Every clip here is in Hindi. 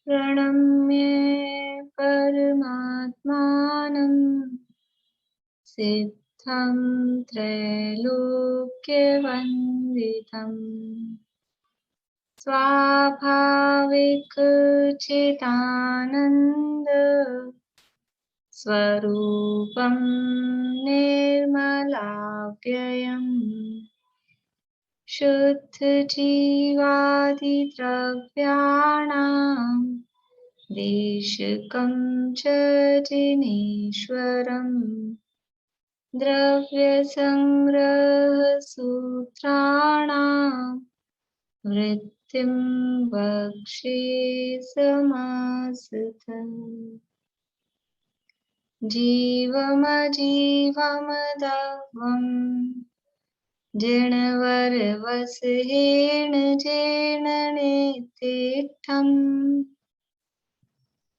प्रणम्य परमात्मानं सिद्धं त्रैलोक्यवन्दितम् स्वाभाविकचिदानन्द स्वरूपं निर्मलाव्ययम् शुद्धजीवादिद्रव्याणां देशकं च जिनेश्वरम् द्रव्यसंग्रहसूत्राणां वृत्तिं वक्ष्ये समासतः जीवमजीवमदग्वम् जिणवरवसहेण जेणनेतिष्ठम्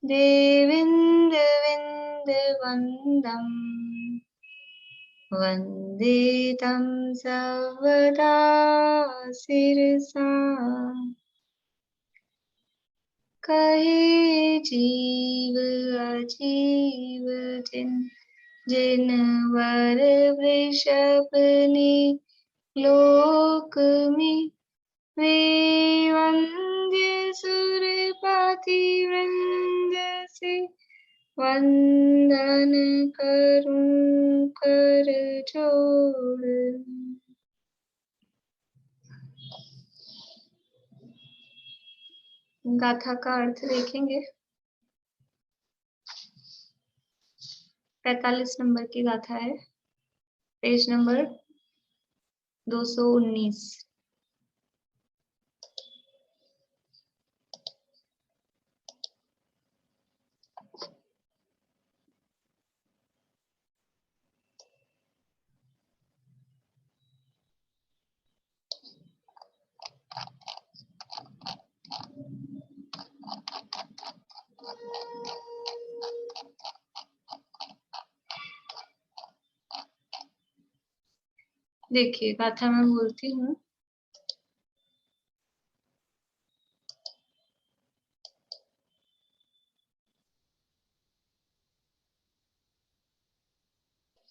देविन्दविन्दवन्दम् वन्दे तं सर्वदा शिरसा कहे जीव अजीव जिनवर वृषभनि लोक में वे वंद्य सुरपति वृंद से वंदन करूं कर जोड़। गाथा का अर्थ देखेंगे। 45 नंबर की गाथा है, पेज नंबर 219। देखिए गाथा मैं बोलती हूँ।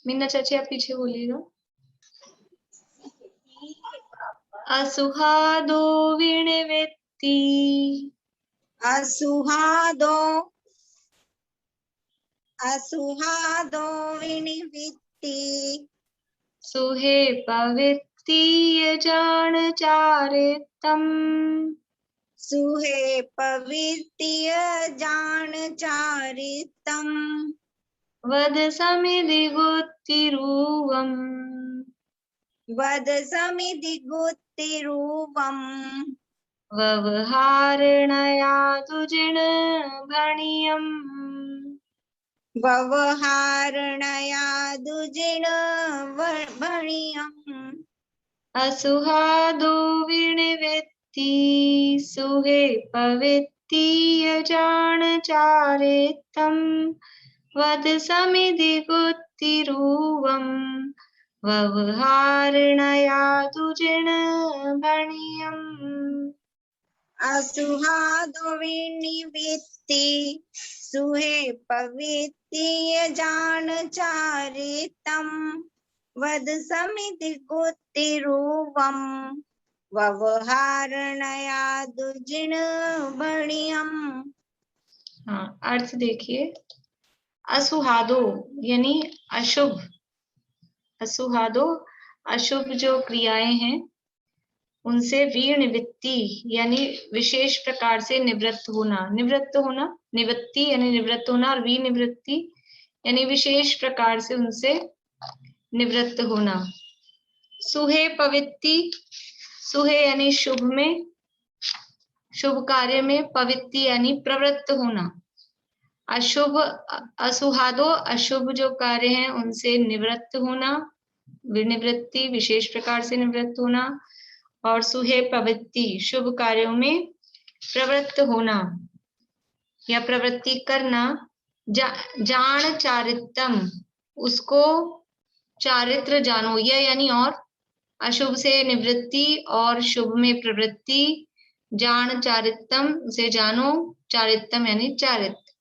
मीना चाची आप पीछे बोलिएगा। असुहादो विणवेत्ति असुहादो विनिवित्ति सुहे पवित्तीय जान चारितम सुहे पवित्य जान चारितम वद समिधि गुत्तिरूवम वद समिधि गुत्तिरूपम व्यवहारणया तुजिन भणियम व्यवहारणया दुजिन भणियम् असुहादो विणवेत्ति सुहे पवित्तीय जान चारितम वद समिधि गुत्तिरूवम व्यवहारणया तुजिन भणियम। असुहादो विनिवित्ति सुहे पवित्य जान चारितम वद समिति गुत्तिरूपम व्यवहारणया दुजिन भणियम्। हाँ, अर्थ देखिए। असुहादो यानी अशुभ, असुहादो अशुभ जो क्रियाएं हैं उनसे विनिवृत्ति यानी विशेष प्रकार से निवृत्त होना, निवृत्त होना, निवृत्ति यानी निवृत्त होना, और विनिवृत्ति यानी विशेष प्रकार से उनसे निवृत्त होना। सुहे पवित्ति, सुहे यानी शुभ में, शुभ कार्य में, पवित्ति यानी प्रवृत्त होना। अशुभ असुहादो अशुभ जो कार्य हैं उनसे निवृत्त होना, विनिवृत्ति विशेष प्रकार से निवृत्त होना, और सुहे प्रवृत्ति शुभ कार्यों में प्रवृत्त होना या प्रवृत्ति करना। जान चारित्रम उसको चारित्र जानो, यह यानी और अशुभ से निवृत्ति और शुभ में प्रवृत्ति जान चारित्रम, उसे जानो, चारित्रम यानी चारित्र।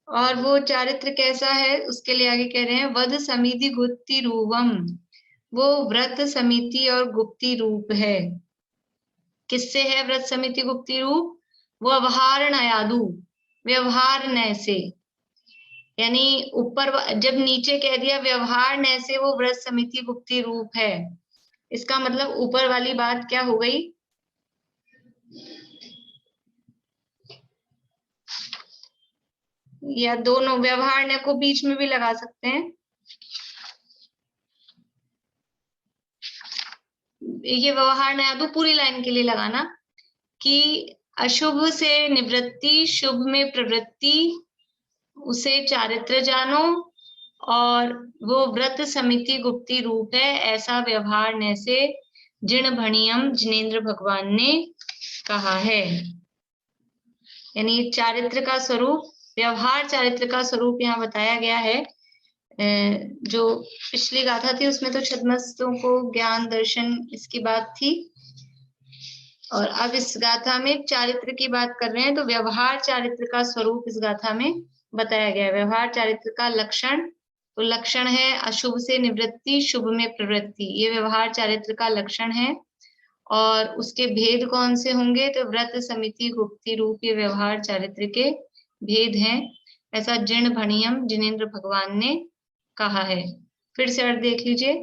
और वो चारित्र कैसा है उसके लिए आगे कह रहे हैं वध समिति गुप्ति रूपम, वो व्रत समिति और गुप्ती रूप है। किससे है व्रत समिति गुप्ती रूप? व्यवहार नयादु, व्यवहार न से, यानी ऊपर जब नीचे कह दिया व्यवहार न से वो व्रत समिति गुप्ती रूप है, इसका मतलब ऊपर वाली बात क्या हो गई? या दोनों व्यवहार न को बीच में भी लगा सकते हैं। ये व्यवहार नया तो पूरी लाइन के लिए लगाना कि अशुभ से निवृत्ति, शुभ में प्रवृत्ति, उसे चारित्र जानो, और वो व्रत समिति गुप्ती रूप है, ऐसा व्यवहार न से जिण भणियम जिनेन्द्र भगवान ने कहा है। यानी चारित्र का स्वरूप, व्यवहार चारित्र का स्वरूप यहाँ बताया गया है। जो पिछली गाथा थी उसमें तो छद्मस्तों को ज्ञान दर्शन इसकी बात थी, और अब इस गाथा में चारित्र की बात कर रहे हैं, तो व्यवहार चारित्र का स्वरूप इस गाथा में बताया गया है। व्यवहार चारित्र का लक्षण, तो लक्षण है अशुभ से निवृत्ति, शुभ में प्रवृत्ति, ये व्यवहार चारित्र का लक्षण है। और उसके भेद कौन से होंगे? तो व्रत समिति गुप्ती रूप ये व्यवहार चारित्र के भेद हैं, ऐसा जिण भणियम जिनेन्द्र भगवान ने कहा है। फिर से अर्थ देख लीजिए।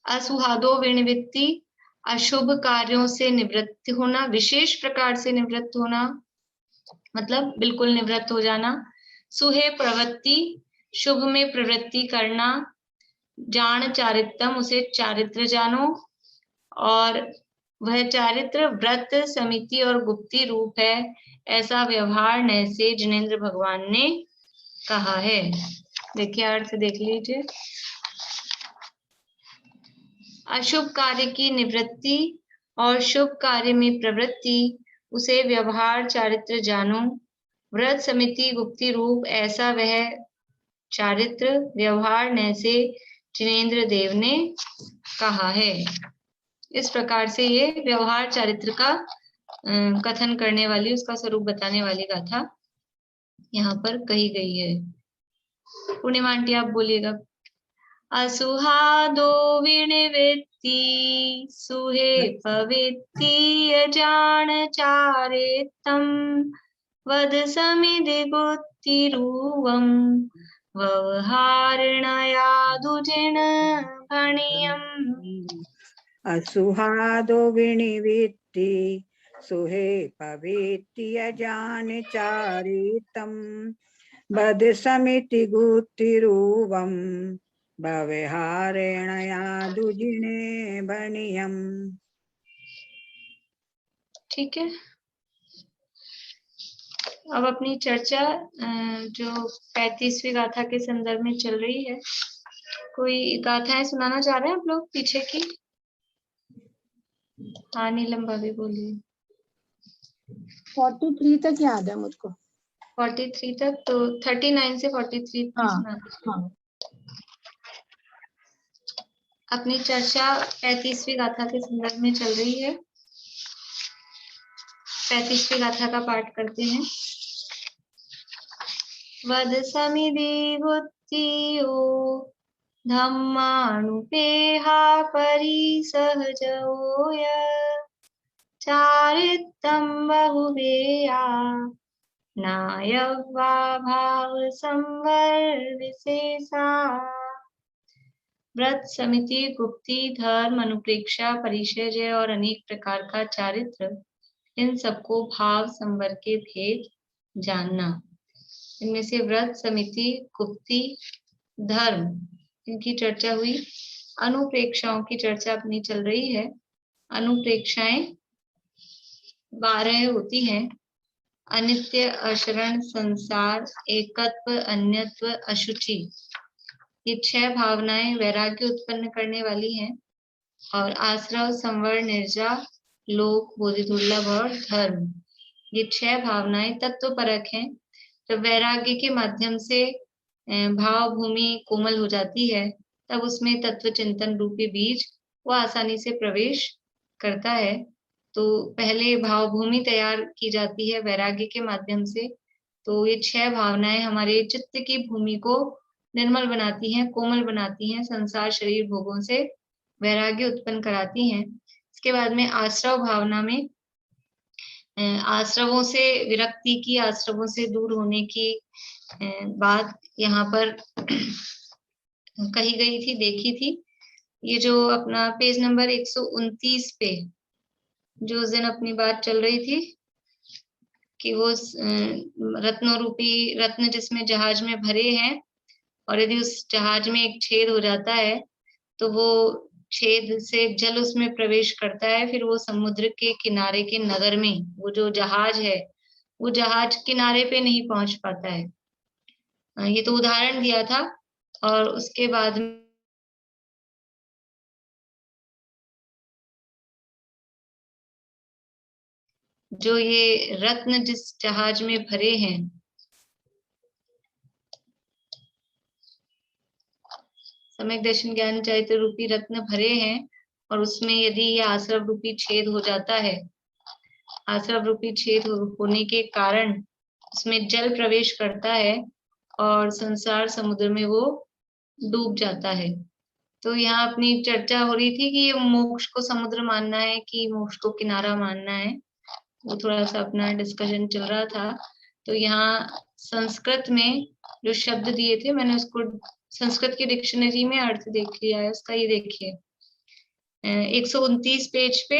असुहादो विनिवृत्ति, अशुभ कार्यों से निवृत्त होना, विशेष प्रकार से निवृत्त होना, मतलब बिल्कुल निवृत्त हो जाना। सुहे प्रवृत्ति, शुभ में प्रवृत्ति करना। जान चारित्रम, उसे चारित्र जानो, और वह चारित्र व्रत समिति और गुप्ती रूप है, ऐसा व्यवहार न से जिनेन्द्र भगवान ने कहा है। देखिए अर्थ देख लीजिए। अशुभ कार्य की निवृत्ति और शुभ कार्य में प्रवृत्ति, उसे व्यवहार चारित्र जानो। व्रत समिति गुप्ती रूप, ऐसा वह चारित्र व्यवहार न से जिनेन्द्र देव ने कहा है। इस प्रकार से ये व्यवहार चारित्र का कथन करने वाली, उसका स्वरूप बताने वाली गाथा यहाँ पर कही गई है। पूर्णिमा आंटी आप बोलिएगा। असुहादो विनिवृत्ति, सुहे पवित्ति अजान चारित्रम, वद समिति गुप्ति रूपम, व्यवहारणयादु जिण भणियम। असुहादो विनिवृत्ति, सुहे पवित्ति अजान चारित्रम, वद समिति गुप्ति रूपम, व्यवहारेण यादु जिने भणियम। ठीक है, अब अपनी चर्चा जो 35वीं गाथा के संदर्भ में चल रही है, कोई गाथाएं सुनाना चाह रहे हैं आप लोग पीछे की? हाँ नीलम भाभी बोलिए। 43 तक याद है मुझको। 43 तक, तो 39 से 43 तक सुना दीजिए। हाँ। अपनी चर्चा 35वीं गाथा के संदर्भ में चल रही है। 35वीं गाथा का पाठ करते हैं। वद समिति गुप्तियो धम्मानुपेहा परिसहजोय, चारित्रं बहुवेया नायवा भाव संवर विशेषा। व्रत समिति गुप्ती धर्म अनुप्रेक्षा परिचय और अनेक प्रकार का चारित्र, इन सबको भाव संवर के भेद जानना। इनमें से व्रत समिति गुप्ती धर्म, इनकी चर्चा हुई। अनुप्रेक्षाओं की चर्चा अपनी चल रही है। अनुप्रेक्षाएं 12 होती हैं। अनित्य, अशरण, संसार, एकत्व, अन्यत्व, अशुचि, ये 6 भावनाएं वैराग्य उत्पन्न करने वाली हैं। और आश्रव, संवर, निर्जा, लोक, बोधि दुर्लभ और धर्म, ये 6 भावनाएं तत्वपरक हैं। जब वैराग्य के माध्यम से भाव भूमि कोमल हो जाती है, तब उसमें तत्व चिंतन रूपी बीज वो आसानी से प्रवेश करता है। तो पहले भाव भूमि तैयार की जाती है वैराग्य के माध्यम से। तो ये 6 भावनाएं हमारे चित्त की भूमि को निर्मल बनाती हैं, कोमल बनाती हैं, संसार शरीर भोगों से वैराग्य उत्पन्न कराती हैं। इसके बाद में आश्रव भावना में आश्रवों से विरक्ति की, आश्रवों से दूर होने की बात यहाँ पर कही गई थी, देखी थी। ये जो अपना पेज नंबर 129 पे जो उस दिन अपनी बात चल रही थी कि वो रत्नों रूपी रत्न जिसमें जहाज में भरे हैं, और यदि उस जहाज में एक छेद हो जाता है तो वो छेद से जल उसमें प्रवेश करता है, फिर वो समुद्र के किनारे के नगर में वो जो जहाज है वो जहाज किनारे पे नहीं पहुंच पाता है। ये तो उदाहरण दिया था। और उसके बाद जो ये रत्न जिस जहाज में भरे हैं, सम्यक दर्शन ज्ञान चैत्य रूपी रत्न भरे हैं, और उसमें यदि ये आश्रव रूपी छेद हो जाता है, आश्रव रूपी छेद होने के कारण उसमें जल प्रवेश करता है और संसार समुद्र में वो डूब जाता है। तो यहाँ अपनी चर्चा हो रही थी कि ये मोक्ष को समुद्र मानना है कि मोक्ष को किनारा मानना है, वो थोड़ा सा अपना डिस्कशन चल रहा था। तो यहाँ संस्कृत में जो शब्द दिए थे मैंने उसको संस्कृत की डिक्शनरी में अर्थ देख लिया है उसका। ये देखिए 129 पेज पे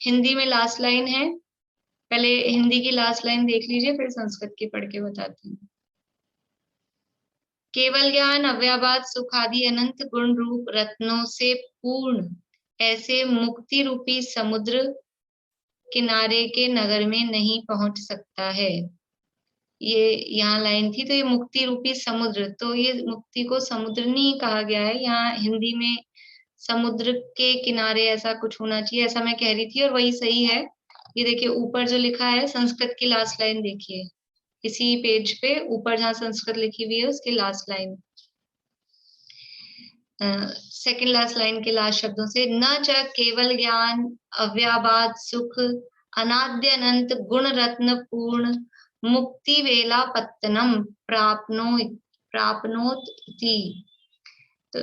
हिंदी में लास्ट लाइन है। पहले हिंदी की लास्ट लाइन देख लीजिए, फिर संस्कृत की पढ़ के बताती हूँ। केवल ज्ञान अव्याबाद सुख आदि अनंत गुण रूप रत्नों से पूर्ण ऐसे मुक्ति रूपी समुद्र किनारे के नगर में नहीं पहुंच सकता है। ये यहाँ लाइन थी। तो ये मुक्ति रूपी समुद्र, तो ये मुक्ति को समुद्र नहीं कहा गया है, यहाँ हिंदी में समुद्र के किनारे ऐसा कुछ होना चाहिए, ऐसा मैं कह रही थी और वही सही है। ये देखिए ऊपर जो लिखा है संस्कृत की लास्ट लाइन देखिए, इसी पेज पे ऊपर जहाँ संस्कृत लिखी हुई है उसकी last line, second last line के लास्ट शब्दों से, न च केवल ज्ञान अव्याबाद सुख अनाद्य अनंत गुण रत्न पूर्ण मुक्ति वेला पत्तनम प्राप्नोत इति। तो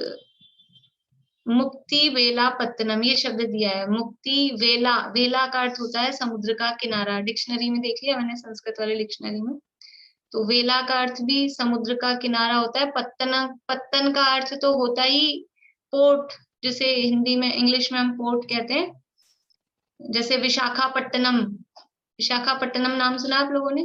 मुक्ति वेला पत्तनम ये शब्द दिया है। मुक्ति वेला, वेला का अर्थ होता है समुद्र का किनारा, डिक्शनरी में देख लिया मैंने संस्कृत वाले डिक्शनरी में। तो वेला का अर्थ भी समुद्र का किनारा होता है। पत्तन का अर्थ तो होता ही पोर्ट, जिसे हिंदी में इंग्लिश में हम पोर्ट कहते हैं। जैसे विशाखापट्टनम, विशाखापट्टनम नाम सुना आप लोगों ने?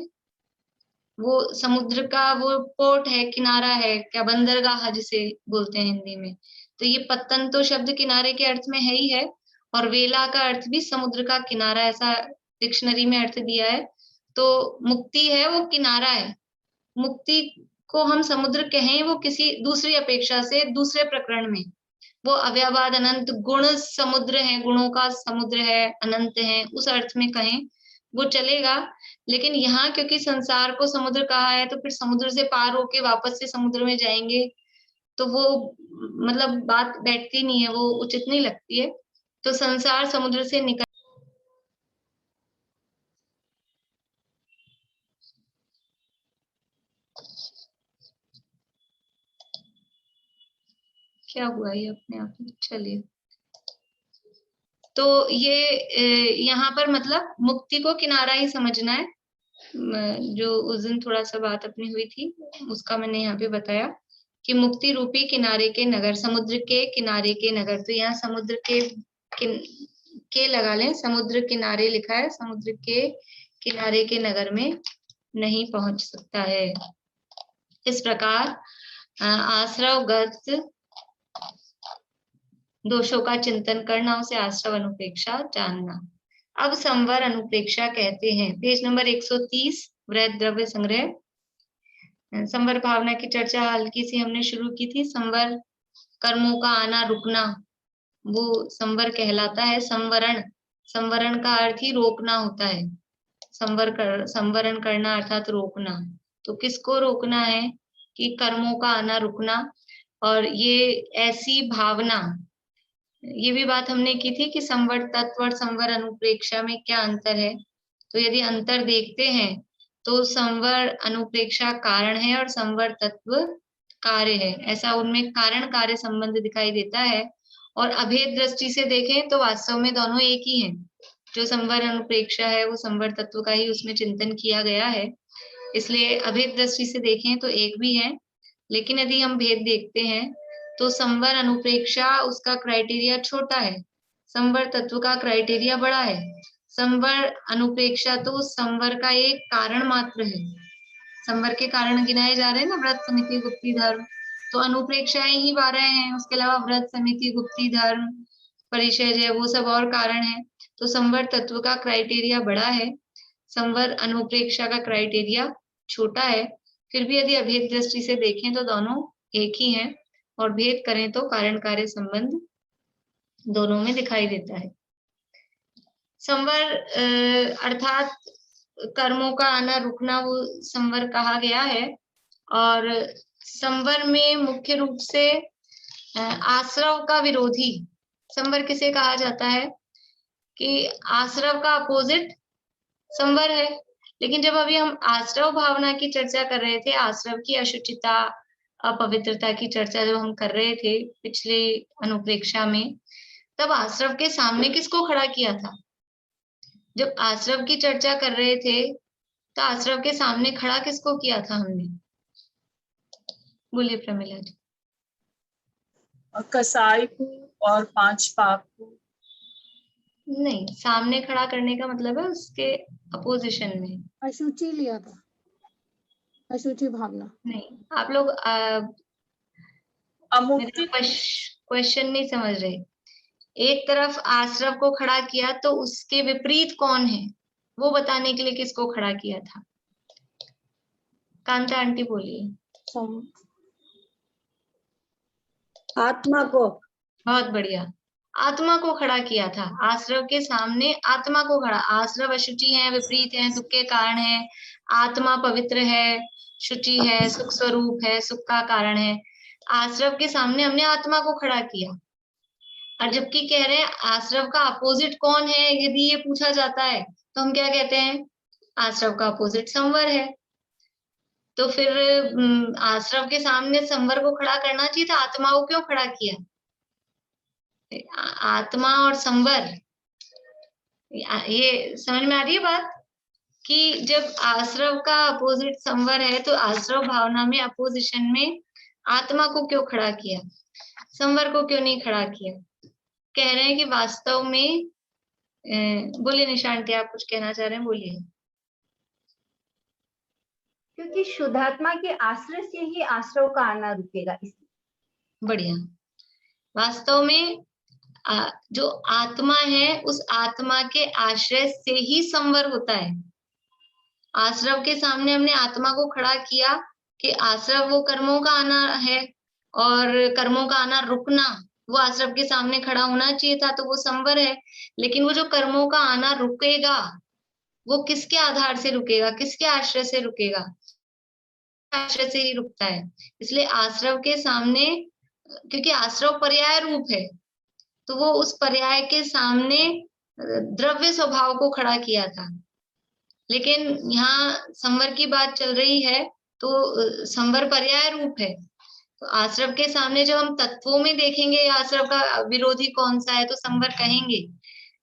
वो समुद्र का वो पोर्ट है, किनारा है, क्या बंदरगाह जिसे बोलते हैं हिंदी में। तो ये पत्तन तो शब्द किनारे के अर्थ में है ही है, और वेला का अर्थ भी समुद्र का किनारा, ऐसा डिक्शनरी में अर्थ दिया है। तो मुक्ति है वो किनारा है। मुक्ति को हम समुद्र कहें वो किसी दूसरी अपेक्षा से दूसरे प्रकरण में वो अव्यवाद अनंत गुण समुद्र है, गुणों का समुद्र है, अनंत है, उस अर्थ में कहें वो चलेगा। लेकिन यहाँ क्योंकि संसार को समुद्र कहा है तो फिर समुद्र से पार होके वापस से समुद्र में जाएंगे तो वो मतलब बात बैठती नहीं है, वो उचित नहीं लगती है। तो संसार समुद्र से निकल, क्या हुआ ये अपने आप ही चलिए। तो ये यहाँ पर मतलब मुक्ति को किनारा ही समझना है। जो उस दिन थोड़ा सा बात अपनी हुई थी उसका मैंने यहाँ पे बताया कि मुक्ति रूपी किनारे के नगर, समुद्र के किनारे के नगर। तो यहाँ समुद्र के लगा लें, समुद्र किनारे लिखा है, समुद्र के किनारे के नगर में नहीं पहुंच सकता है। इस प्रकार आश्रवगत दोषों का चिंतन करना, उसे आश्रव अनुपेक्षा जानना। अब संवर अनुप्रेक्षा कहते हैं, पेज नंबर 130 वृहद द्रव्य संग्रह। संवर भावना की चर्चा हल्की सी हमने शुरू की थी। संवर कर्मों का आना रुकना वो संवर कहलाता है। संवरण, संवरण का अर्थ ही रोकना होता है। संवरण करना अर्थात रोकना। तो किसको रोकना है? कि कर्मों का आना रुकना। और ये ऐसी भावना ये भी बात हमने की थी कि संवर तत्व और संवर अनुप्रेक्षा में क्या अंतर है। तो यदि अंतर देखते हैं तो संवर अनुप्रेक्षा कारण है और संवर तत्व कार्य है, ऐसा उनमें कारण कार्य संबंध दिखाई देता है। और अभेद दृष्टि से देखें तो वास्तव में दोनों एक ही हैं। जो संवर अनुप्रेक्षा है वो संवर तत्व का ही उसमें चिंतन किया गया है, इसलिए अभेद दृष्टि से देखें तो एक भी है। लेकिन यदि हम भेद देखते हैं तो संवर अनुप्रेक्षा उसका क्राइटेरिया छोटा है, संवर तत्व का क्राइटेरिया बड़ा है। संवर अनुप्रेक्षा तो संवर का एक कारण मात्र है, संवर के कारण गिनाए जा रहे हैं ना, व्रत समिति गुप्ती धर्म, तो अनुप्रेक्षाएं ही 12 हैं, उसके अलावा व्रत समिति गुप्ती धर्म परिचय है वो सब और कारण है। तो संवर तत्व का क्राइटेरिया बड़ा है, संवर अनुप्रेक्षा का क्राइटेरिया छोटा है। फिर भी यदि अभेद दृष्टि से देखें तो दोनों एक ही हैं, और भेद करें तो कारण कार्य संबंध दोनों में दिखाई देता है। संवर अर्थात कर्मों का आना रुकना वो संवर कहा गया है। और संवर में मुख्य रूप से आश्रव का विरोधी संवर किसे कहा जाता है कि आश्रव का अपोजिट संवर है। लेकिन जब अभी हम आश्रव भावना की चर्चा कर रहे थे, आश्रव की अशुचिता अपवित्रता की चर्चा जब हम कर रहे थे पिछले अनुप्रेक्षा में, तब आश्रव के सामने किसको खड़ा किया था? जब आश्रव की चर्चा कर रहे थे तो आश्रव के सामने खड़ा किसको किया था हमने? बोलिए प्रमिला जी। कसाई को और 5 पाप को। नहीं, सामने खड़ा करने का मतलब है उसके अपोजिशन में। अशुचि लिया था, अशुचि भावना। नहीं, आप लोग अमुक्ति क्वेश्चन नहीं समझ रहे। एक तरफ आश्रव को खड़ा किया तो उसके विपरीत कौन है वो बताने के लिए किसको खड़ा किया था? कांता आंटी बोलिए। आत्मा को। बहुत बढ़िया, आत्मा को खड़ा किया था। आश्रव के सामने आत्मा को खड़ा, आश्रव अशुचि है, विपरीत है, दुख के कारण है, आत्मा पवित्र है, शुचि है, सुख स्वरूप है, सुख का कारण है। आश्रव के सामने हमने आत्मा को खड़ा किया। और जबकि कह रहे हैं आश्रव का अपोजिट कौन है, यदि ये पूछा जाता है तो हम क्या कहते हैं? आश्रव का अपोजिट संवर है। तो फिर आश्रव के सामने संवर को खड़ा करना चाहिए था, आत्मा को क्यों खड़ा किया? आत्मा और संवर, ये समझ में आ रही है बात कि जब आश्रव का अपोजिट संवर है तो आश्रव भावना में अपोजिशन में आत्मा को क्यों खड़ा किया, संवर को क्यों नहीं खड़ा किया? कह रहे हैं कि वास्तव में बोलिए निशांति, आप कुछ कहना चाह रहे हैं, बोलिए। क्योंकि शुद्धात्मा के आश्रय से ही आश्रव का आना रुकेगा, इसलिए। बढ़िया। वास्तव में जो आत्मा है उस आत्मा के आश्रय से ही संवर होता है। आश्रव के सामने हमने आत्मा को खड़ा किया कि आश्रव वो कर्मों का आना है और कर्मों का आना रुकना वो आश्रव के सामने खड़ा होना चाहिए था, तो वो संवर है। लेकिन वो जो कर्मों का आना रुकेगा वो किसके आधार से रुकेगा, किसके आश्रय से रुकेगा? आश्रय से ही रुकता है। इसलिए आश्रव के सामने, क्योंकि आश्रव पर्याय रूप है, तो वो उस पर्याय के सामने द्रव्य स्वभाव को खड़ा किया था। लेकिन यहाँ संवर की बात चल रही है तो संवर पर्याय रूप है, तो आश्रव के सामने जब हम तत्वों में देखेंगे आश्रव का विरोधी कौन सा है तो संवर कहेंगे।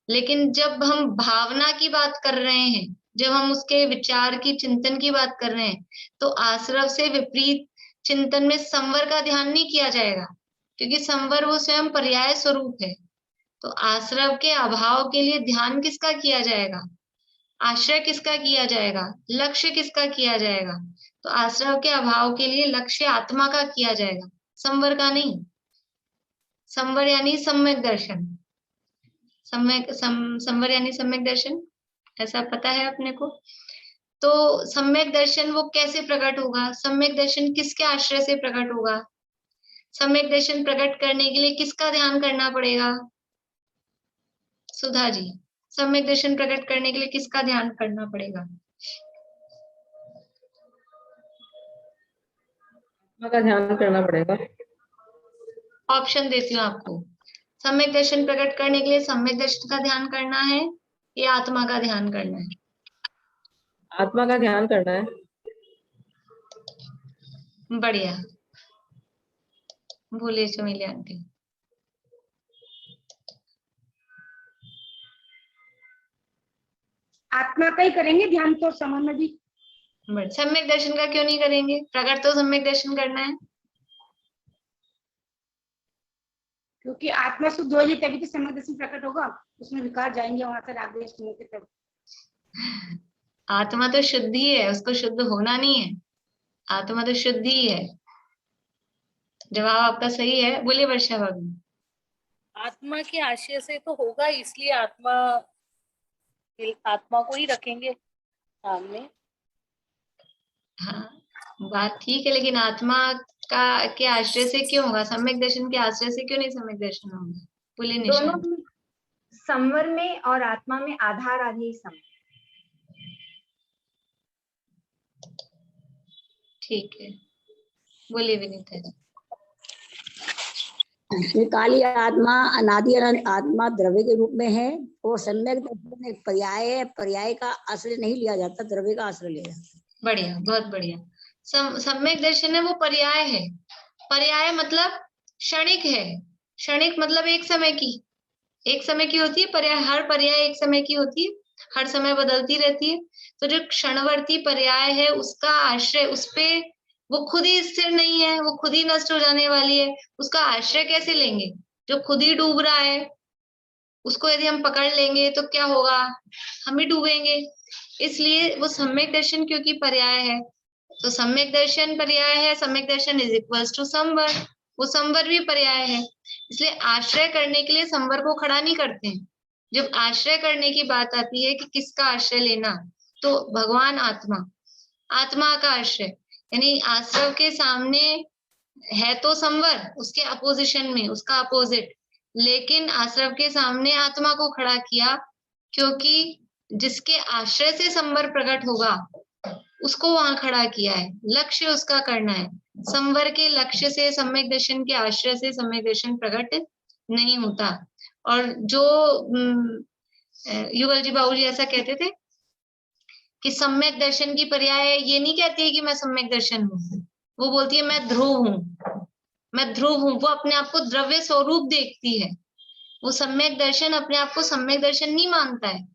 लेकिन जब हम भावना की बात कर रहे हैं, जब हम उसके विचार की चिंतन की बात कर रहे हैं, तो आश्रव से विपरीत चिंतन में संवर का ध्यान नहीं किया जाएगा, क्योंकि संवर वो स्वयं पर्याय स्वरूप है। तो आश्रव के अभाव के लिए ध्यान किसका किया जाएगा, आश्रय किसका किया जाएगा, लक्ष्य किसका किया जाएगा? तो आश्रव के अभाव के लिए लक्ष्य आत्मा का किया जाएगा, संवर का नहीं। संवर यानी सम्यक दर्शन, संवर यानी सम्यक दर्शन, ऐसा पता है अपने को। तो सम्यक दर्शन वो कैसे प्रकट होगा, सम्यक दर्शन किसके आश्रय से प्रकट होगा? सम्यक दर्शन प्रकट करने के लिए किसका ध्यान करना पड़ेगा? सुधा जी, सम्यक दर्शन प्रकट करने के लिए किसका ध्यान करना पड़ेगा? का ध्यान करना पड़ेगा। ऑप्शन देती हूँ आपको, सम्यक दर्शन प्रकट करने के लिए सम्यक दर्शन का ध्यान करना है या आत्मा का ध्यान करना है? आत्मा का ध्यान करना है। बढ़िया, बोलिए चमेली आंटी। आत्मा का ही करेंगे ध्यान तो समय में भी। सम्यक दर्शन का क्यों नहीं करेंगे? प्रकट तो सम्यक दर्शन करना है। क्योंकि आत्मा शुद्ध होगी तभी तो सम्यक दर्शन प्रकट होगा, उसमें विकार जाएंगे वहां से राग द्वेष के तब। आत्मा तो शुद्ध ही है, उसको शुद्ध होना नहीं है, आत्मा तो शुद्ध ही है। जवाब आपका सही है। बोलिए वर्षा भाभी। आत्मा के आशय से तो होगा, इसलिए आत्मा को ही रखेंगे सामने। हाँ बात ठीक है, लेकिन आत्मा का के आश्रय से क्यों होगा? सम्यक दर्शन के आश्रय से क्यों नहीं सम्यक दर्शन होगा? बोलिए निशा। दोनों संवर में और आत्मा में आधार आधे सम। ठीक है, बोलिए विनीता जी। काली आत्मा अनादि अनंत आत्मा द्रव्य के रूप में है, और सम्यक दर्शन एक पर्याय है, पर्याय का आश्रय नहीं लिया जाता, द्रव्य का आश्रय लिया जाता है। बढ़िया, बहुत बढ़िया। सम्यक दर्शन है वो पर्याय है। पर्याय मतलब क्षणिक है, क्षणिक मतलब एक समय की होती है। पर्याय, हर पर्याय एक समय की होती है, हर समय बदलती रहती है। तो जो क्षणवर्ती पर्याय है उसका आश्रय, उसपे वो खुद ही स्थिर नहीं है, वो खुद ही नष्ट हो जाने वाली है, उसका आश्रय कैसे लेंगे? जो खुद ही डूब रहा है उसको यदि हम पकड़ लेंगे तो क्या होगा? हम ही डूबेंगे। इसलिए वो सम्यक दर्शन क्योंकि पर्याय है, तो सम्यक दर्शन पर्याय है। सम्यक दर्शन इज इक्वल्स टू संवर, वो संवर भी पर्याय है। इसलिए आश्रय करने के लिए संवर को खड़ा नहीं करते हैं। जब आश्रय करने की बात आती है कि किसका आश्रय लेना, तो भगवान आत्मा का आश्रय, यानी आश्रव के सामने है तो संवर, उसके अपोजिशन में, उसका अपोजिट, लेकिन आश्रव के सामने आत्मा को खड़ा किया, क्योंकि जिसके आश्रय से संवर प्रकट होगा उसको वहां खड़ा किया है। लक्ष्य उसका करना है। संवर के लक्ष्य से, सम्यक दर्शन के आश्रय से सम्यक दर्शन प्रकट नहीं होता। और जो युगल जी बाबू जी ऐसा कहते थे कि सम्यक दर्शन की पर्याय ये नहीं कहती है कि मैं सम्यक दर्शन हूँ, वो बोलती है मैं ध्रुव हूँ, मैं ध्रुव हूँ। वो अपने आप को द्रव्य स्वरूप देखती है। वो सम्यक दर्शन अपने आप को सम्यक दर्शन नहीं मानता है।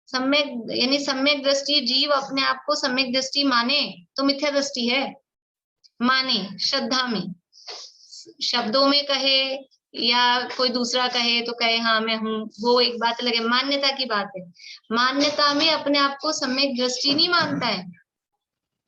सम्यक यानी सम्यक दृष्टि, जीव अपने आप को सम्यक दृष्टि माने तो मिथ्या दृष्टि है। माने श्रद्धा में, शब्दों में कहे या कोई दूसरा कहे तो कहे हाँ मैं हूँ, वो एक बात अलग है, मान्यता की बात है। मान्यता में अपने आप को सम्यक दृष्टि नहीं मानता है।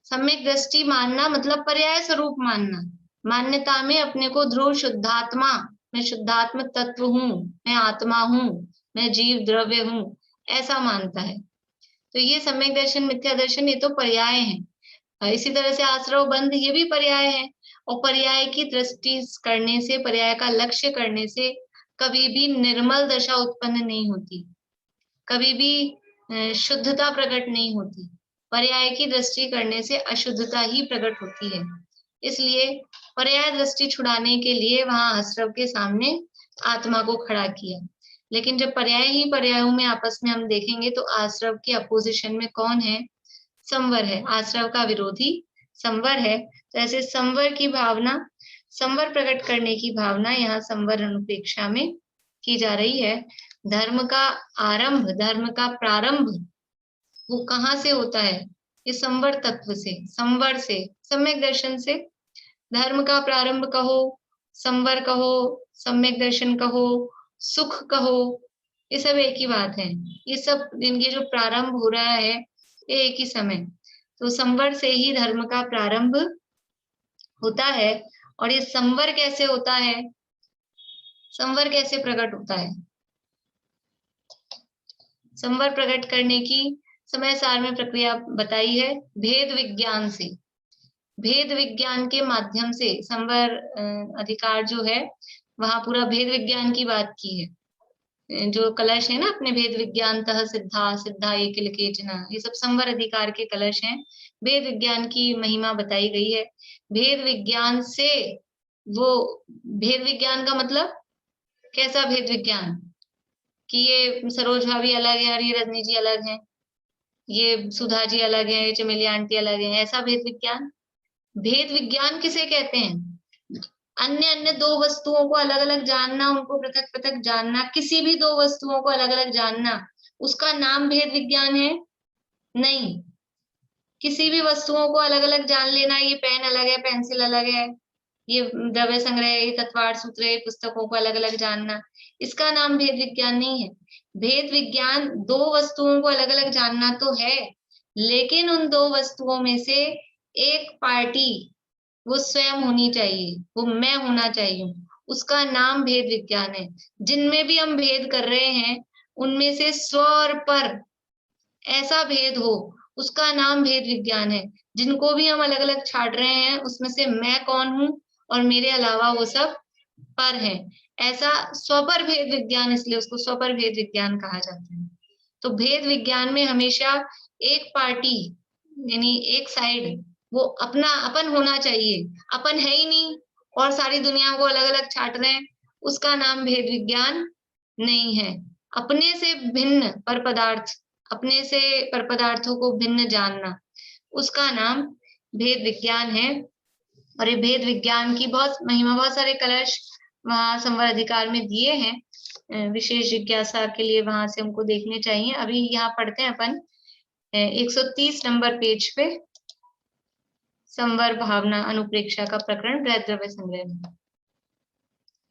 सम्यक दृष्टि मानना मतलब पर्याय स्वरूप मानना। मान्यता में अपने को ध्रुव शुद्धात्मा, मैं शुद्धात्म तत्व हूँ, मैं आत्मा हूँ, मैं जीव द्रव्य हूँ, ऐसा मानता है। तो ये सम्यक दर्शन, मिथ्या दर्शन, ये तो पर्याय है। इसी तरह से आश्रव बंध ये भी पर्याय है। और पर्याय की दृष्टि करने से, पर्याय का लक्ष्य करने से कभी भी निर्मल दशा उत्पन्न नहीं होती, कभी भी शुद्धता प्रकट नहीं होती। पर्याय की दृष्टि करने से अशुद्धता ही प्रकट होती है। इसलिए पर्याय दृष्टि छुड़ाने के लिए वहां आश्रव के सामने आत्मा को खड़ा किया। लेकिन जब पर्याय ही पर्यायों में आपस में हम देखेंगे तो आश्रव के अपोजिशन में कौन है? संवर है। आश्रव का विरोधी संवर है। तो ऐसे संवर की भावना, संवर प्रकट करने की भावना यहाँ संवर अनुपेक्षा में की जा रही है। धर्म का आरंभ, धर्म का प्रारंभ वो कहाँ से होता है? ये संवर तत्व से, संवर से, सम्यक दर्शन से। धर्म का प्रारंभ कहो, संवर कहो, सम्यक दर्शन कहो, सुख कहो, ये सब एक ही बात है। ये सब इनके जो प्रारंभ हो रहा है ये एक ही समय, तो संवर से ही धर्म का प्रारंभ होता है। और ये संवर कैसे होता है? संवर कैसे प्रकट होता है? संवर प्रकट करने की समय सार में प्रक्रिया बताई है, भेद विज्ञान से। भेद विज्ञान के माध्यम से संवर अधिकार जो है वहां पूरा भेद विज्ञान की बात की है। जो कलश है ना अपने, भेद विज्ञान तह सिद्धा सिद्धा एक केचना, ये सब संवर अधिकार के कलश हैं। भेद विज्ञान की महिमा बताई गई है। भेद विज्ञान से, वो भेद विज्ञान का मतलब कैसा भेद विज्ञान कि ये सरोज भाभी अलग है और ये रजनी जी अलग हैं, ये सुधा जी अलग है, ये चमेली आंटी अलग है, ऐसा भेद विज्ञान? भेद विज्ञान किसे कहते हैं? अन्य अन्य दो वस्तुओं को अलग अलग जानना, उनको पृथक पृथक जानना, किसी भी दो वस्तुओं को अलग अलग जानना, उसका नाम भेद विज्ञान है? नहीं। किसी भी वस्तुओं को अलग अलग जान लेना, ये पेन अलग है, पेंसिल अलग है, ये द्रव्य संग्रह, ये तत्वार्थ सूत्र है, पुस्तकों को अलग अलग जानना, इसका नाम भेद विज्ञान नहीं है। भेद विज्ञान दो वस्तुओं को अलग अलग जानना तो है, लेकिन उन दो वस्तुओं में से एक पार्टी वो स्वयं होनी चाहिए, वो मैं होना चाहिए, उसका नाम भेद विज्ञान है। जिनमें भी हम भेद कर रहे हैं उनमें से स्व और पर ऐसा भेद हो, उसका नाम भेद विज्ञान है। जिनको भी हम अलग अलग छाट रहे हैं उसमें से मैं कौन हूं और मेरे अलावा वो सब पर है, ऐसा स्वपर भेद विज्ञान, इसलिए उसको स्वपर भेद विज्ञान कहा जाता है। तो भेद विज्ञान में हमेशा एक पार्टी यानी एक साइड वो अपना अपन होना चाहिए, अपन है ही नहीं और सारी दुनिया को अलग अलग छाट रहे हैं, उसका नाम भेद विज्ञान नहीं है। अपने से भिन्न पर पदार्थ, अपने से पर पदार्थों को भिन्न जानना, उसका नाम भेद विज्ञान है। और ये भेद विज्ञान की बहुत महिमा, बहुत सारे कलश वहां संवर अधिकार में दिए हैं, विशेष जिज्ञासा के लिए वहां से हमको देखने चाहिए। अभी यहाँ पढ़ते हैं अपन 130 नंबर पेज पे संवर भावना अनुप्रेक्षा का प्रकरण बृहद द्रव्य संग्रह में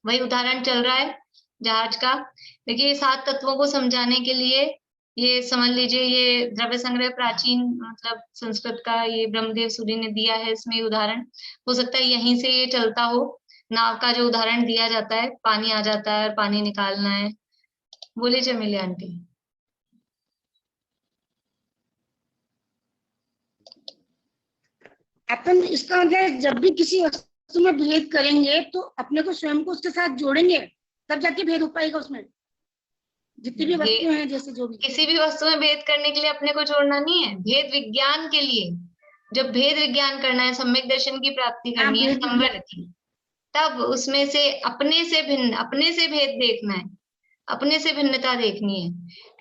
वही उदाहरण चल रहा है जहाज का। देखिए 7 तत्वों को समझाने के लिए ये समझ लीजिए, ये द्रव्य संग्रह प्राचीन मतलब संस्कृत का ये ब्रह्मदेव सूरी ने दिया है, इसमें उदाहरण हो सकता है यहीं से ये चलता हो। नाव का जो उदाहरण दिया जाता है, पानी आ जाता है और पानी निकालना है। बोलिए चमेली आंटी। अपन इसका मतलब जब भी किसी वस्तु में भेद करेंगे तो अपने को स्वयं को उसके साथ जोड़ेंगे, तब जाके भेद हो पाएगा उसमें, जितनी भी वस्तुएं हैं, जैसे जो भी। किसी भी वस्तु में भेद करने के लिए अपने को जोड़ना नहीं है, भेद विज्ञान के लिए जब भेद विज्ञान करना है, सम्यक दर्शन की प्राप्ति करनी है संवर की, तब उसमें से अपने से भिन्न, अपने से भेद देखना है, अपने से भिन्नता देखनी है।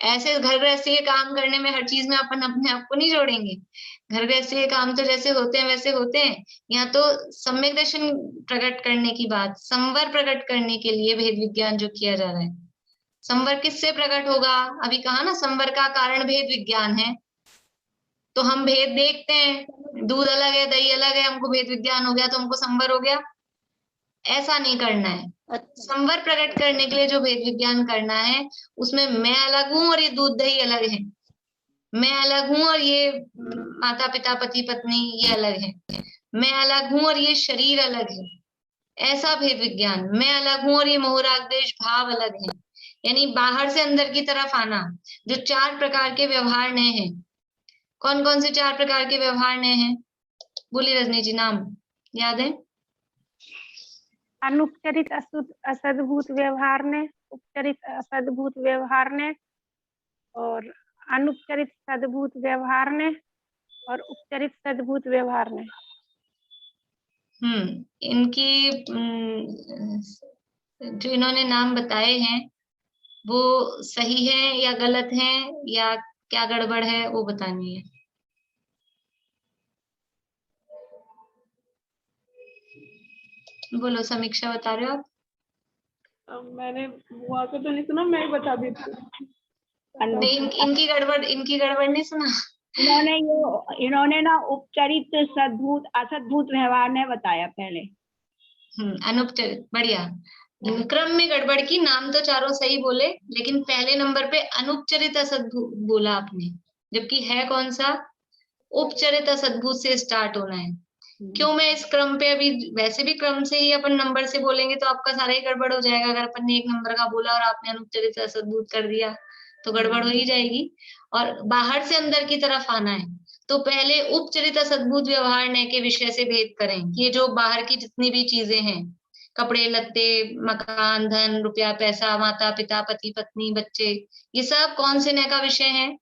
ऐसे घर गृहस्थी के काम करने में हर चीज में अपन अपने आप को नहीं जोड़ेंगे। घर गृहस्थी के काम तो जैसे होते हैं वैसे होते हैं। यहाँ तो सम्यक दर्शन प्रकट करने की बात, संवर प्रकट करने के लिए भेद विज्ञान जो किया जा रहा है। संवर किससे प्रकट होगा? अभी कहा ना, संवर का कारण भेद विज्ञान है। तो हम भेद देखते हैं, दूध अलग है, दही अलग है, हमको भेद विज्ञान हो गया तो हमको संवर हो गया, ऐसा नहीं करना है। संवर प्रकट करने के लिए जो भेद विज्ञान करना है उसमें मैं अलग हूं और ये दूध दही अलग है, मैं अलग हूं और ये माता पिता पति पत्नी ये अलग है, मैं अलग हूं और ये शरीर अलग है, ऐसा भेद विज्ञान। मैं अलग हूं और ये मोह राग द्वेष भाव अलग है, यानी बाहर से अंदर की तरफ आना। जो 4 प्रकार के व्यवहार नए हैं, कौन कौन से 4 प्रकार के व्यवहार नए हैं? बोलिए रजनी जी, नाम याद है? अनुपचरित असद्भूत व्यवहार ने, उपचरित असद्भूत व्यवहार ने, और अनुपचरित सद्भूत व्यवहार ने, और उपचरित सद्भूत व्यवहार ने। इनकी जो इन्होंने नाम बताए हैं वो सही है या गलत है या क्या गड़बड़ है वो बतानी है। बोलो, समीक्षा बता रहे हो आप? मैंने बुआ को तो नहीं सुना, मैं ही बता देती हूँ। इनकी गड़बड़ नहीं सुना। इन्होंने ना उपचरित सद्भूत असद्भूत व्यवहार ने बताया पहले। अनुपचरित, बढ़िया। क्रम में गड़बड़ की, नाम तो चारों सही बोले लेकिन पहले नंबर पे अनुपचरित असद्भूत बोला आपने, जबकि है कौन सा? उपचरित असद्भूत से स्टार्ट होना है। क्यों मैं इस क्रम पे, अभी वैसे भी क्रम से ही अपन नंबर से बोलेंगे तो आपका सारा ही गड़बड़ हो जाएगा। अगर अपन ने 1 नंबर का बोला और आपने अनुपचरित असद्भूत कर दिया तो गड़बड़ हो ही जाएगी। और बाहर से अंदर की तरफ आना है तो पहले उपचरित असद्भूत व्यवहार नए के विषय से भेद करें। ये जो बाहर की जितनी भी चीजें हैं, कपड़े लत्ते, मकान, धन, रुपया, पैसा, माता पिता पति पत्नी बच्चे, ये सब कौन से नए का विषय है?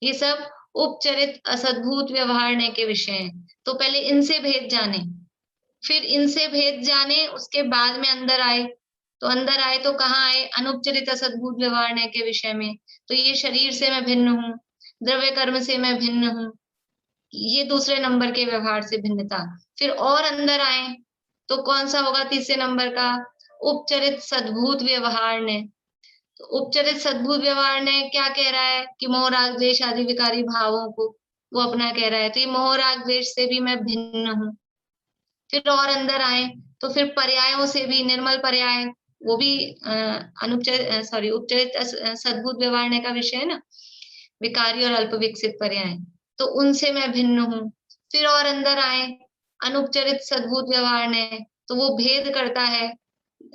ये सब उपचरित असद्भूत व्यवहार नए के विषय हैं। तो पहले इनसे भेद जाने, फिर इनसे भेद जाने, उसके बाद में अंदर आए तो अंदर आए तो कहाँ आए, अनुपचरित असद्भूत व्यवहार के विषय में। तो ये शरीर से मैं भिन्न हूँ, द्रव्य कर्म से मैं भिन्न हूँ, ये दूसरे नंबर के व्यवहार से भिन्नता। फिर और अंदर आए तो कौन सा होगा तीसरे नंबर का, उपचरित सद्भूत व्यवहार ने। तो उपचरित सद्भूत व्यवहार ने क्या कह रहा है कि मोह राग द्वेष आदि विकारी भावों को वो अपना कह रहा है, तो ये मोह राग द्वेष से भी मैं भिन्न हूँ। फिर और अंदर आए तो फिर पर्यायों से भी, निर्मल पर्याय वो भी उपचरित सद्भूत व्यवहार का विषय है ना, विकारी और अल्प विकसित पर्याय, तो उनसे मैं भिन्न हूँ। फिर और अंदर आए अनुपचरित सद्भूत व्यवहार ने, तो वो भेद करता है,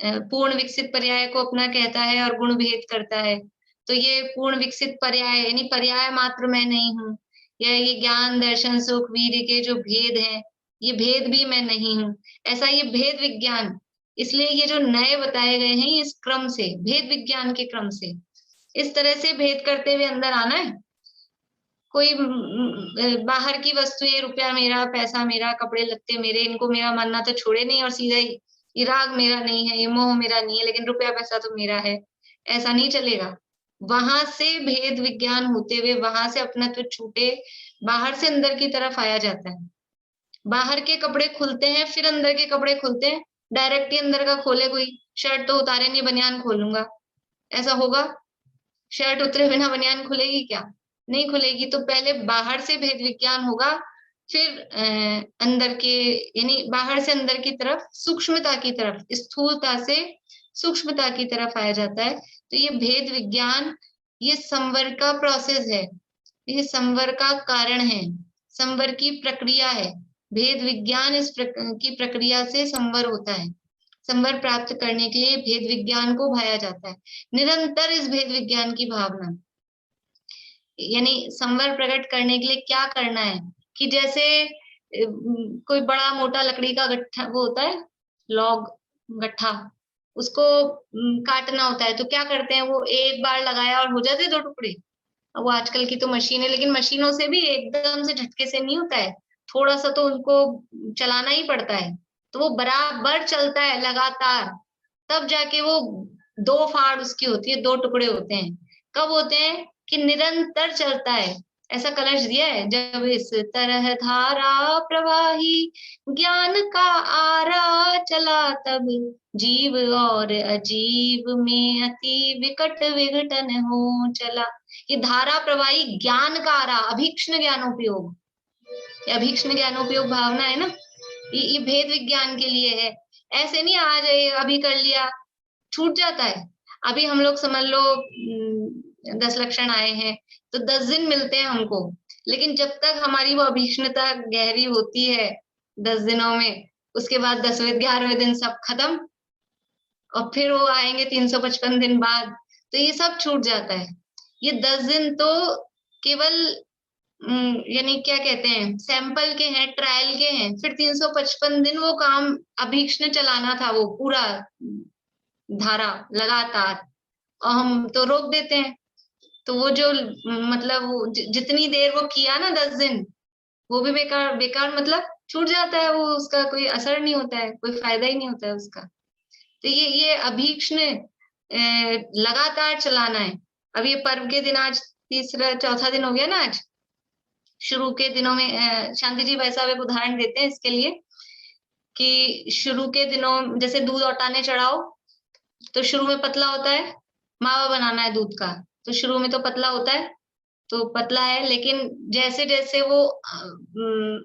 पूर्ण विकसित पर्याय को अपना कहता है और गुण भेद करता है। तो ये पूर्ण विकसित पर्याय यानी पर्याय मात्र मैं नहीं हूँ, या ये ज्ञान दर्शन सुख वीर्य के जो भेद हैं, ये भेद भी मैं नहीं हूँ। ऐसा ये भेद विज्ञान, इसलिए ये जो नए बताए गए हैं इस क्रम से, भेद विज्ञान के क्रम से, इस तरह से भेद करते हुए अंदर आना है। कोई बाहर की वस्तु, ये रुपया मेरा, पैसा मेरा, कपड़े लत्ते मेरे, इनको मेरा मानना तो छोड़े नहीं और सीधा ही ये राग मेरा नहीं है, ये मोह मेरा नहीं है, लेकिन रुपया पैसा तो मेरा है, ऐसा नहीं चलेगा। वहां से भेद विज्ञान होते हुए, वहां से अपनत्व छूटे, बाहर से अंदर की तरफ आया जाता है। बाहर के कपड़े खुलते हैं, फिर अंदर के कपड़े खुलते हैं। डायरेक्ट ही अंदर का खोले कोई, शर्ट तो उतारे नहीं, बनियान खोलूंगा, ऐसा होगा? शर्ट उतरे बिना बनियान खुलेगी क्या? नहीं खुलेगी। तो पहले बाहर से भेद विज्ञान होगा, फिर अंदर के, यानी बाहर से अंदर की तरफ, सूक्ष्मता की तरफ, स्थूलता से सूक्ष्मता की तरफ आया जाता है। तो ये भेद विज्ञान, ये संवर का प्रोसेस है, ये संवर का कारण है, संवर की प्रक्रिया है। भेद विज्ञान इस की प्रक्रिया से संवर होता है। संवर प्राप्त करने के लिए भेद विज्ञान को भाया जाता है, निरंतर इस भेद विज्ञान की भावना, यानी संवर प्रकट करने के लिए क्या करना है कि जैसे कोई बड़ा मोटा लकड़ी का गट्ठा, वो होता है लॉग गट्ठा, उसको काटना होता है, तो क्या करते हैं, वो एक बार लगाया और हो जाते 2 टुकड़े। अब वो आजकल की तो मशीन है, लेकिन मशीनों से भी एकदम से झटके से नहीं होता है, थोड़ा सा तो उनको चलाना ही पड़ता है, तो वो बराबर चलता है लगातार, तब जाके वो 2 फाड़ उसकी होती है, 2 टुकड़े होते हैं। कब होते हैं कि निरंतर चलता है। ऐसा कलश दिया है, जब इस तरह धारा प्रवाही ज्ञान का आरा चला, तब जीव और अजीव में अति विकट विघटन हो चला। ये धारा प्रवाही ज्ञान का आरा, अभीक्ष्ण ज्ञानोपयोग, अभीक्ष्ण ज्ञानोपयोग भावना है ना, ये भेद विज्ञान के लिए है। ऐसे नहीं आज अभी कर लिया छूट जाता है। अभी हम लोग समझ लो 10 लक्षण आए हैं तो 10 दिन मिलते हैं हमको, लेकिन जब तक हमारी वो अभीक्ष्णता गहरी होती है 10 दिनों में, उसके बाद 10वें 11वें दिन सब खत्म, और फिर वो आएंगे 355 दिन बाद, तो ये सब छूट जाता है। ये 10 दिन तो केवल यानी क्या कहते हैं, सैंपल के हैं, ट्रायल के हैं। फिर 355 दिन वो काम अभीक्ष्ण चलाना था, वो पूरा धारा लगातार, और हम तो रोक देते हैं। तो वो जो मतलब वो जितनी देर वो किया ना 10 दिन, वो भी बेकार, बेकार मतलब छूट जाता है, वो उसका कोई असर नहीं होता है, कोई फायदा ही नहीं होता है उसका। तो ये अभीक्ष्ण लगातार चलाना है। अब ये पर्व के दिन आज तीसरा चौथा दिन हो गया ना आज। शुरू के दिनों में शांति जी भाई साहब एक उदाहरण देते हैं इसके लिए कि शुरू के दिनों जैसे दूध औटाने चढ़ाओ तो शुरू में पतला होता है, मावा बनाना है दूध का, तो शुरू में तो पतला होता है, तो पतला है, लेकिन जैसे जैसे वो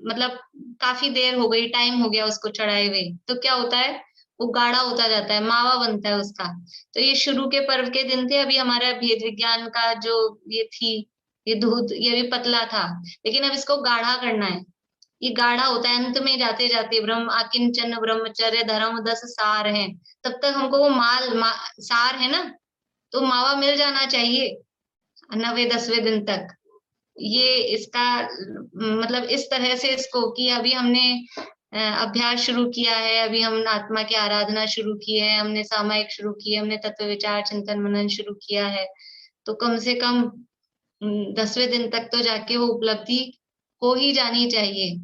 मतलब काफी देर हो गई, टाइम हो गया उसको चढ़ाए हुए, तो क्या होता है, वो गाढ़ा होता जाता है, मावा बनता है उसका। तो ये शुरू के पर्व के दिन थे। अभी हमारा भेद विज्ञान का जो ये थी, ये दूध, ये भी पतला था, लेकिन अब इसको गाढ़ा करना है। ये गाढ़ा होता है, अंत में जाते जाते ब्रह्म आकिंचन ब्रह्मचर्य धर्म 10 सार हैं, तब तक हमको वो सार है ना, तो मावा मिल जाना चाहिए 9वें 10वें दिन तक। ये इसका मतलब इस तरह से इसको कि अभी हमने अभ्यास शुरू किया है, अभी हम आत्मा की आराधना शुरू की है, हमने सामायिक शुरू की है, हमने तत्व विचार चिंतन मनन शुरू किया है, तो कम से कम 10वें दिन तक तो जाके वो उपलब्धि हो ही जानी चाहिए।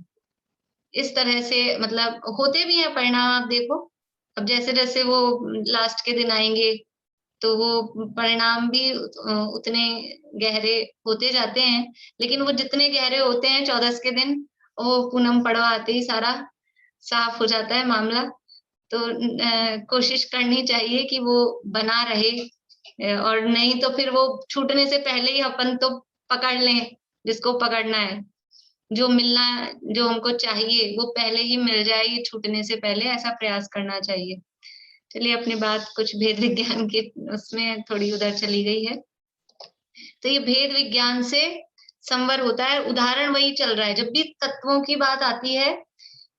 इस तरह से मतलब होते भी हैं परिणाम, आप देखो अब जैसे जैसे वो लास्ट के दिन आएंगे तो वो परिणाम भी उतने गहरे होते जाते हैं, लेकिन वो जितने गहरे होते हैं 14 के दिन वो पूनम पड़वा आते ही सारा साफ हो जाता है मामला। तो कोशिश करनी चाहिए कि वो बना रहे, और नहीं तो फिर वो छूटने से पहले ही अपन तो पकड़ लें जिसको पकड़ना है, जो मिलना जो हमको चाहिए वो पहले ही मिल जाए, ये छूटने से पहले, ऐसा प्रयास करना चाहिए। चलिए अपनी बात कुछ भेद विज्ञान के उसमें थोड़ी उधर चली गई है। तो ये भेद विज्ञान से संवर होता है। उदाहरण वही चल रहा है, जब भी तत्वों की बात आती है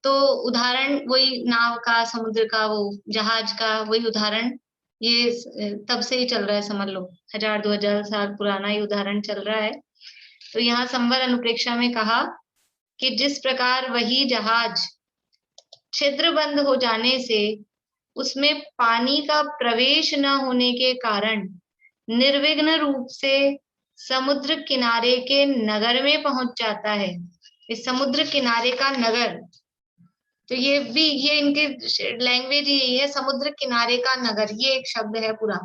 तो उदाहरण वही नाव का, समुद्र का, वो जहाज का वही उदाहरण, ये तब से ही चल रहा है, समझ लो 1000-2000 साल पुराना ही उदाहरण चल रहा है। तो यहाँ संवर अनुप्रेक्षा में कहा कि जिस प्रकार वही जहाज छिद्र बंद हो जाने से उसमें पानी का प्रवेश न होने के कारण निर्विघ्न रूप से समुद्र किनारे के नगर में पहुंच जाता है। इस समुद्र किनारे का नगर, तो ये भी, ये इनके लैंग्वेज यही है, समुद्र किनारे का नगर, ये एक शब्द है पूरा।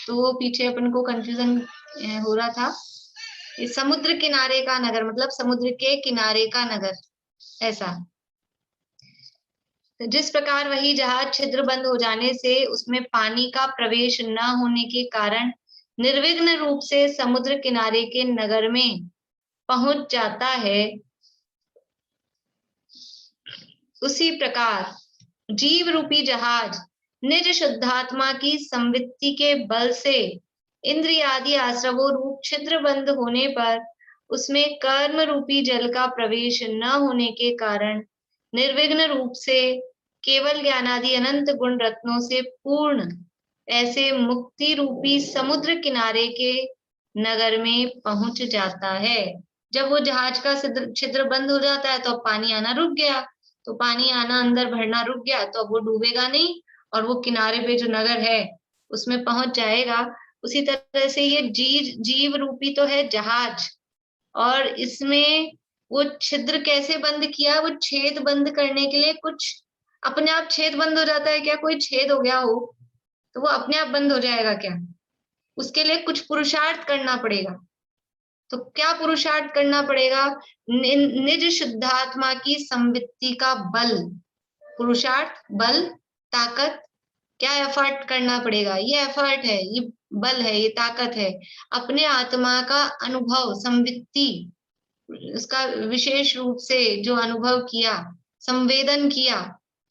तो वो पीछे अपन को कंफ्यूजन हो रहा था। इस समुद्र किनारे का नगर मतलब समुद्र के किनारे का नगर, ऐसा। जिस प्रकार वही जहाज छिद्र बंद हो जाने से उसमें पानी का प्रवेश न होने के कारण निर्विघ्न रूप से समुद्र किनारे के नगर में पहुंच जाता है, उसी प्रकार जीव रूपी जहाज निज शुद्धात्मा की संवित्ति के बल से इंद्रियादि आश्रवों रूप छिद्र बंद होने पर उसमें कर्म रूपी जल का प्रवेश न होने के कारण निर्विघ्न रूप से केवल ज्ञानादि अनंत गुण रत्नों से पूर्ण ऐसे मुक्ति रूपी समुद्र किनारे के नगर में पहुंच जाता है। जब वो जहाज का छिद्र बंद हो जाता है तो पानी आना रुक गया, तो पानी आना अंदर भरना रुक गया, तो अब वो डूबेगा नहीं और वो किनारे पे जो नगर है उसमें पहुंच जाएगा। उसी तरह से ये जीव रूपी तो है जहाज, और इसमें वो छिद्र कैसे बंद किया, वो छेद बंद करने के लिए कुछ अपने आप छेद बंद हो जाता है क्या? कोई छेद हो गया हो तो वो अपने आप बंद हो जाएगा क्या? उसके लिए कुछ पुरुषार्थ करना पड़ेगा। तो क्या पुरुषार्थ करना पड़ेगा? निज शुद्धात्मा की संवित्ति का बल, पुरुषार्थ, बल, ताकत, क्या एफर्ट करना पड़ेगा? ये एफर्ट है, ये बल है, ये ताकत है। अपने आत्मा का अनुभव, संवित्ति, उसका विशेष रूप से जो अनुभव किया, संवेदन किया,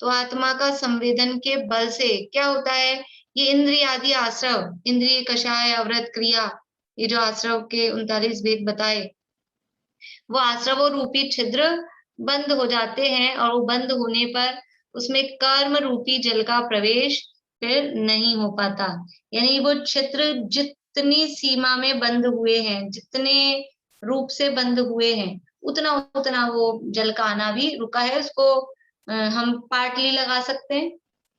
तो आत्मा का संवेदन के बल से क्या होता है? ये इंद्रियादि आश्रव, इंद्रिय, कषाय, अवृत, क्रिया, ये जो आश्रव के 39 भेद बताए, वो आश्रवों रूपी छिद्र बंद हो जाते हैं, और वो बंद होने पर उसमें कर्म रूपी जल का प्रवेश फिर नहीं हो पाता। यानी वो छिद्र जितनी सीमा में बंद हुए हैं, जितने रूप से बंद हुए हैं, उतना उतना वो जल का आना भी रुका है। उसको हम पाटली लगा सकते हैं।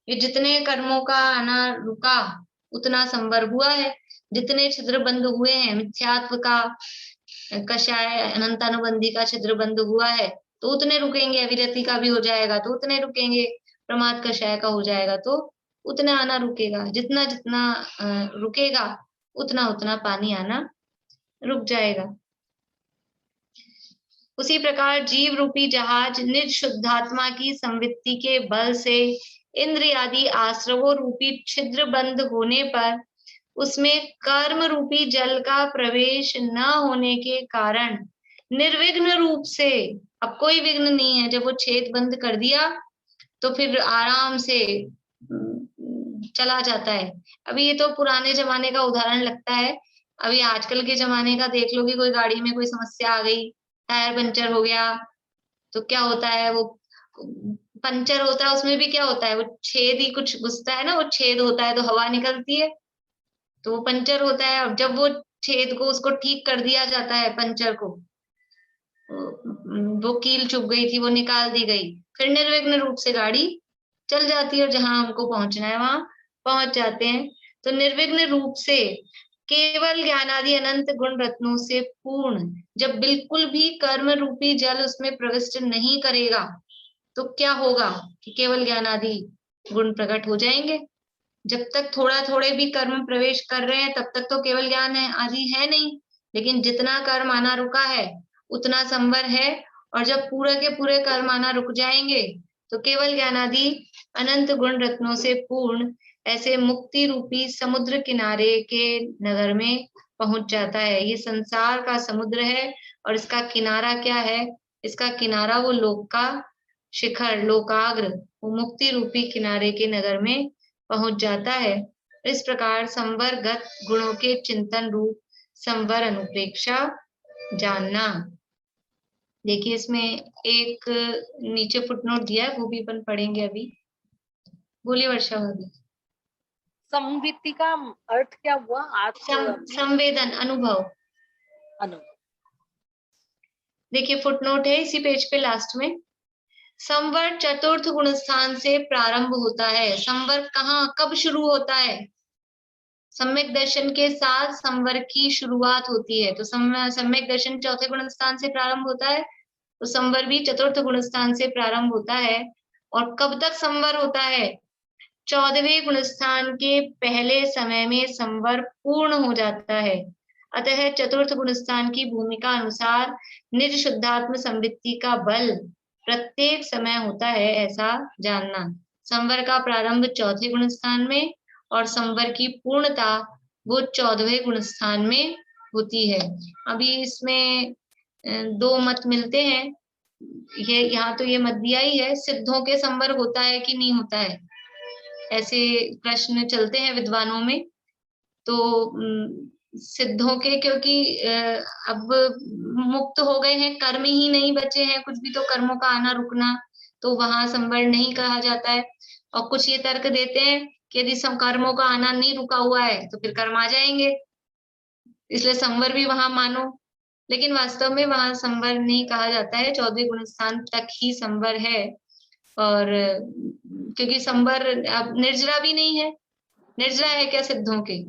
ये जितने कर्मों का आना रुका उतना संवर हुआ है, जितने छिद्र बंद हुए हैं, मिथ्यात्व का, कषाय, अनंतानुबंधी का छिद्र बंद हुआ है तो उतने रुकेंगे, अविरति का भी हो जाएगा तो उतने रुकेंगे, प्रमाद कषाय का हो जाएगा तो उतना आना रुकेगा। जितना जितना रुकेगा उतना उतना पानी आना रुक जाएगा। उसी प्रकार जीव रूपी जहाज निज शुद्धात्मा की संवित्ति के बल से इंद्रियादि आश्रवों रूपी छिद्र बंद होने पर उसमें कर्म रूपी जल का प्रवेश न होने के कारण निर्विघ्न रूप से, अब कोई विघ्न नहीं है, जब वो छेद बंद कर दिया तो फिर आराम से चला जाता है। अभी ये तो पुराने जमाने का उदाहरण लगता है, अभी आजकल के जमाने का देख लो कि कोई गाड़ी में कोई समस्या आ गई, टायर पंचर हो गया, तो क्या होता है, वो पंचर होता है, उसमें भी क्या होता है, वो छेद ही कुछ घुसता है ना, वो छेद होता है तो हवा निकलती है तो वो पंचर होता है। और जब वो छेद को, उसको ठीक कर दिया जाता है, पंचर को, वो कील चुभ गई थी वो निकाल दी गई, फिर निर्विघ्न रूप से गाड़ी चल जाती है और जहां हमको पहुंचना है वहां पहुंच जाते हैं। तो निर्विघ्न रूप से केवल ज्ञानादि अनंत गुण रत्नों से पूर्ण, जब बिल्कुल भी कर्म रूपी जल उसमें प्रविष्ट नहीं करेगा तो क्या होगा कि केवल ज्ञानादि गुण प्रकट हो जाएंगे। जब तक थोड़ा थोड़े भी कर्म प्रवेश कर रहे हैं तब तक तो केवल ज्ञान है आदि है नहीं, लेकिन जितना कर्म आना रुका है उतना संवर है। और जब पूरे के पूरे कर्म आना रुक जाएंगे तो केवल ज्ञान आदि अनंत गुण रत्नों से पूर्ण ऐसे मुक्ति रूपी समुद्र किनारे के नगर में पहुंच जाता है। ये संसार का समुद्र है और इसका किनारा क्या है? इसका किनारा वो लोक का शिखर, लोकाग्र, वो मुक्ति रूपी किनारे के नगर में पहुंच जाता है। इस प्रकार संवरगत गुणों के चिंतन रूप संवर अनुप्रेक्षा जानना। देखिए इसमें एक नीचे फुटनोट दिया है, वो भी अपन पढ़ेंगे अभी। बोलिए वर्षा भाभी। समवृत्ति का अर्थ क्या हुआ? संवेदन, अनुभव। देखिए फुटनोट है इसी पेज पे लास्ट में। संवर चतुर्थ गुण स्थान से प्रारंभ होता है। संवर कहाँ कब शुरू होता है? सम्यक दर्शन के साथ संवर की शुरुआत होती है। तो सम्यक दर्शन चौथे गुण स्थान से प्रारंभ होता है, तो संवर भी चतुर्थ गुण स्थान से प्रारंभ होता है। और कब तक संवर होता है? 14वें गुण स्थान के पहले समय में संवर पूर्ण हो जाता है। अतः चतुर्थ गुण स्थान की भूमिका अनुसार निज शुद्धात्म संवृत्ति का बल प्रत्येक समय होता है, ऐसा जानना। संवर का प्रारंभ चौथे गुण स्थान में और संवर की पूर्णता वो 14वें गुण स्थान में होती है। अभी इसमें दो मत मिलते हैं। ये यहाँ तो ये मत दिया ही है, सिद्धों के संवर होता है कि नहीं होता है, ऐसे प्रश्न चलते हैं विद्वानों में। तो सिद्धों के, क्योंकि अब मुक्त हो गए हैं, कर्म ही नहीं बचे हैं, कुछ भी तो कर्मों का आना रुकना, तो वहां संवर नहीं कहा जाता है। और कुछ ये तर्क देते हैं कि यदि कर्मों का आना नहीं रुका हुआ है तो फिर कर्म आ जाएंगे, इसलिए संवर भी वहां मानो। लेकिन वास्तव में वहां संवर नहीं कहा जाता है, 14वें गुण स्थान तक ही संवर है। और क्योंकि संवर अब निर्जरा भी नहीं है, निर्जरा है क्या सिद्धों के?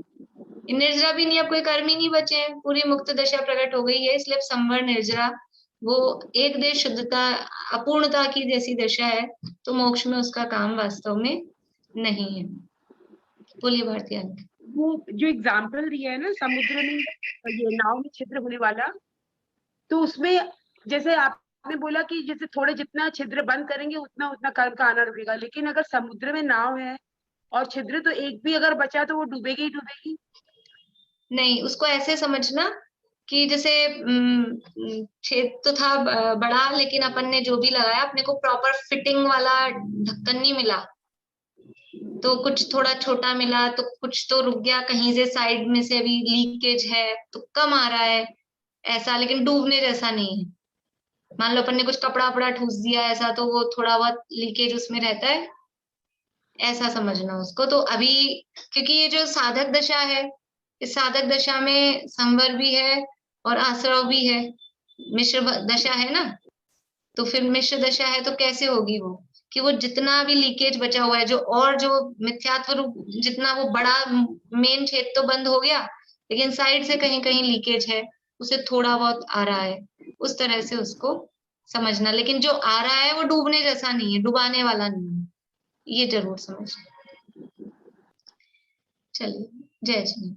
निर्जरा भी नहीं, अब कोई कर्म ही नहीं बचे हैं, पूरी मुक्त दशा प्रकट हो गई है, इसलिए संवर निर्जरा वो एक देश शुद्धता अपूर्णता की जैसी दशा है, तो मोक्ष में उसका काम वास्तव में नहीं है। बोलिए भारती। वो जो एग्जाम्पल दिया है ना समुद्र में ये नाव में छिद्र होने वाला, तो उसमें जैसे आपने बोला कि जैसे थोड़े जितना छिद्र बंद करेंगे उतना उतना कर्म का आना रुकेगा, लेकिन अगर समुद्र में नाव है और छिद्र तो एक भी अगर बचा तो वो डूबेगी ही डूबेगी। नहीं, उसको ऐसे समझना कि जैसे छेद तो था बड़ा, लेकिन अपन ने जो भी लगाया अपने को प्रॉपर फिटिंग वाला ढक्कन नहीं मिला, तो कुछ थोड़ा छोटा मिला, तो कुछ तो रुक गया, कहीं से साइड में से अभी लीकेज है तो कम आ रहा है ऐसा, लेकिन डूबने जैसा नहीं है। मान लो अपन ने कुछ कपड़ा वपड़ा ठूस दिया ऐसा, तो वो थोड़ा बहुत लीकेज उसमें रहता है, ऐसा समझना उसको। तो अभी क्योंकि ये जो साधक दशा है, इस साधक दशा में संवर भी है और आश्रव भी है, मिश्र दशा है ना। तो फिर मिश्र दशा है तो कैसे होगी वो, कि वो जितना भी लीकेज बचा हुआ है, जो मिथ्यात्व रूप जितना वो बड़ा मेन छेद तो बंद हो गया, लेकिन साइड से कहीं कहीं लीकेज है, उसे थोड़ा बहुत आ रहा है, उस तरह से उसको समझना। लेकिन जो आ रहा है वो डूबने जैसा नहीं है, डुबाने वाला नहीं है, ये जरूर समझना। चलिए, जय जी।